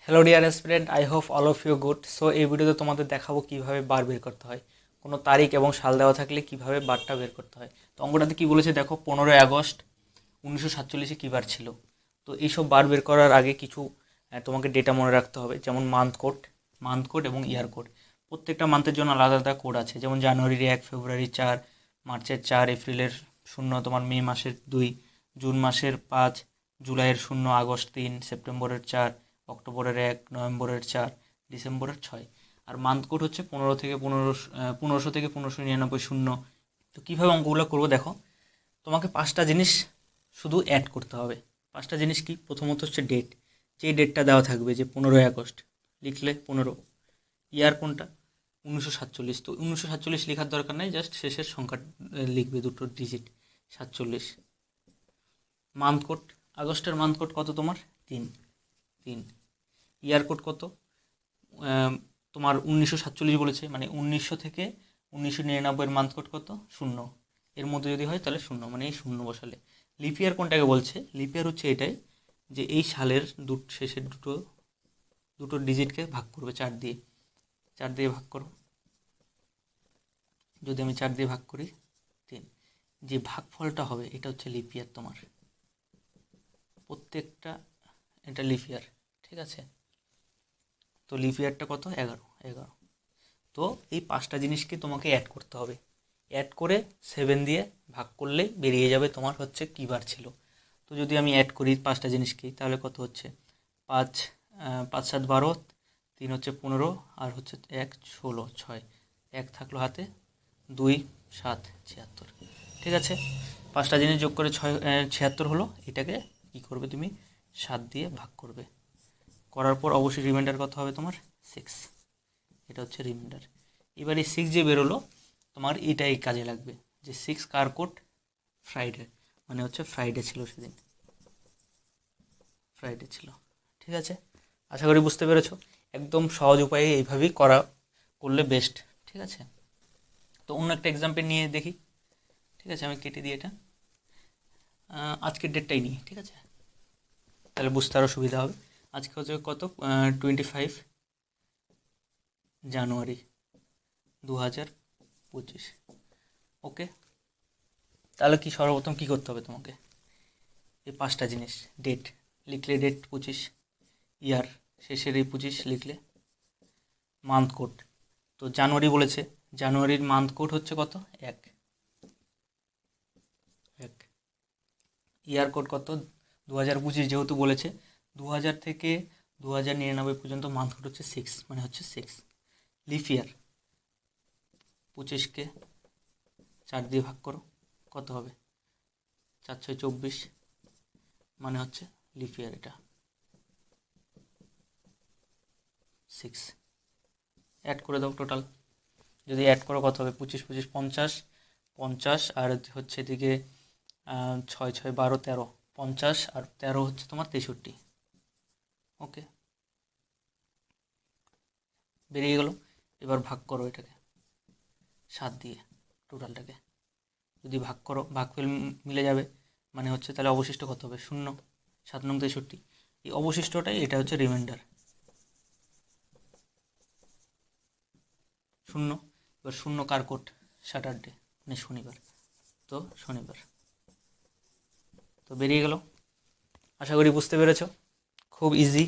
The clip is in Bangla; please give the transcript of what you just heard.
Hello dear student, I hope all of you good. So এই ভিডিওতে তোমাদের দেখাবো কিভাবে বার বের করতে হয়। কোনো তারিখ এবং সাল দেওয়া থাকলে কিভাবে বারটা বের করতে হয়। তো অঙ্কটাতে কী বলেছে দেখো, 15ই আগস্ট 1947 কী বার ছিল। তো এইসব বার বের করার আগে কিছু তোমাকে ডেটা মনে রাখতে হবে, যেমন মান্থ কোড এবং ইয়ার কোড। প্রত্যেকটা মান্থের জন্য আলাদা আলাদা কোড আছে, যেমন জানুয়ারির 1, ফেব্রুয়ারির 4, মার্চের 4, এপ্রিলের 0, তোমার মে মাসের 2, জুন মাসের 5, জুলাইয়ের 0, আগস্ট 3, সেপ্টেম্বরের 4, অক্টোবরের 1, নভেম্বরের 4, ডিসেম্বরের 6। আর মান্থ কোড হচ্ছে 1500 থেকে 1599 শূন্য। তো কীভাবে অঙ্কগুলো করবো দেখো, তোমাকে 5টা জিনিস শুধু অ্যাড করতে হবে। 5টা জিনিস কি? প্রথমত হচ্ছে ডেট, যে ডেটটা দেওয়া থাকবে, যে 15ই আগস্ট লিখলে 15। ইয়ার কোনটা? 1947। তো 1947 লেখার দরকার নেই, জাস্ট শেষের সংখ্যা লিখবে, দুটো ডিজিট 47। মান্থ কোড, আগস্টের মান্থ কোড কত তোমার? 3। ইয়ার কোড কত? তোমার 1947 বলেছে, মানে 1900 থেকে 1999 মান্থ কোড কত? 0। এর মধ্যে যদি হয় তাহলে 0, মানে এই 0 বসালে। লিপ ইয়ার কোনটাকে বলছে? লিপ ইয়ার হচ্ছে এটাই, যে এই সালের শেষের দুটো ডিজিটকে ভাগ করবে 4 দিয়ে। 4 দিয়ে ভাগ করো, যদি আমি 4 দিয়ে ভাগ করি 3, যে ভাগফলটা হবে এটা হচ্ছে লিপ ইয়ার তোমার। প্রত্যেকটা এটা লিপ ইয়ার, ঠিক আছে? তো লিপ ইয়ারটা কত? 11। তো এই 5টা জিনিসকে তোমাকে অ্যাড করতে হবে। অ্যাড করে 7 দিয়ে ভাগ করলেই বেরিয়ে যাবে তোমার হচ্ছে কী বার ছিল। তো যদি আমি অ্যাড করি 5টা জিনিসকে, তাহলে কত হচ্ছে? 5, 5 7 12, 3 হচ্ছে 15, আর হচ্ছে 1 16, 6, 1 থাকলো হাতে, 2 7 76। ঠিক আছে, 5টা জিনিস যোগ করে 76 হলো। এটাকে কী করবে তুমি? 7 দিয়ে ভাগ করবে, করার পর অবশ্যই রিমাইন্ডার কত হবে তোমার? 6। এটা হচ্ছে রিমাইন্ডার। এবার এই 6 যে বেরোলো তোমার, এটাই কাজে লাগবে, যে 6 কার কোড? ফ্রাইডে, মানে হচ্ছে ফ্রাইডে ছিল সেদিন, ফ্রাইডে ছিল। ঠিক আছে, আশা করি বুঝতে পেরেছো। একদম সহজ উপায়ে এইভাবেই করলে বেস্ট। ঠিক আছে, তো অন্য একটা এক্সাম্পল নিয়ে দেখি। ঠিক আছে, আমি কেটে দিই এটা, আজকের ডেটটাই নিই। ঠিক আছে, তাহলে বুঝতে আরও সুবিধা হবে। আজকে হচ্ছে কত? 25 জানুয়ারি 2025। ওকে, তাহলে কি সর্বপ্রথম কী করতে হবে তোমাকে? এই 5টা জিনিস, ডেট লিখলে ডেট 25, ইয়ার শেষের এই 25 লিখলে, মান্থ কোড তো জানুয়ারি বলেছে, জানুয়ারির মান্থ কোড হচ্ছে কত? 1। ইয়ার কোড কত? 2025 যেহেতু বলেছে, 2000 থেকে 2099 পর্যন্ত মান্থ কোড হচ্ছে 6, মানে হচ্ছে 6। লিফ ইয়ার 25কে 4 দিয়ে ভাগ করো, কত হবে? 4 6 24, মানে হচ্ছে লিফ ইয়ার এটা 6। অ্যাড করে দাও টোটাল, যদি অ্যাড করো কত হবে? 25 25 50, 50, আর হচ্ছে এদিকে 6 6 12 13, 50, আর 13 হচ্ছে তোমার 63। ওকে, বেরিয়ে গেল। এবার ভাগ করো এটাকে 7 দিয়ে, টোটালটাকে যদি ভাগ করো, ভাগফল মিলে যাবে, মানে হচ্ছে তাহলে অবশিষ্ট কত হবে? 0। 7 9 63, এই অবশিষ্টটাই এটা হচ্ছে রিমাইন্ডার 0। এবার 0 কার কোড? স্যাটারডে, মানে শনিবার, তো শনিবার। তো বেরিয়ে গেল। আশা করি বুঝতে পেরেছো, খুব ইজি।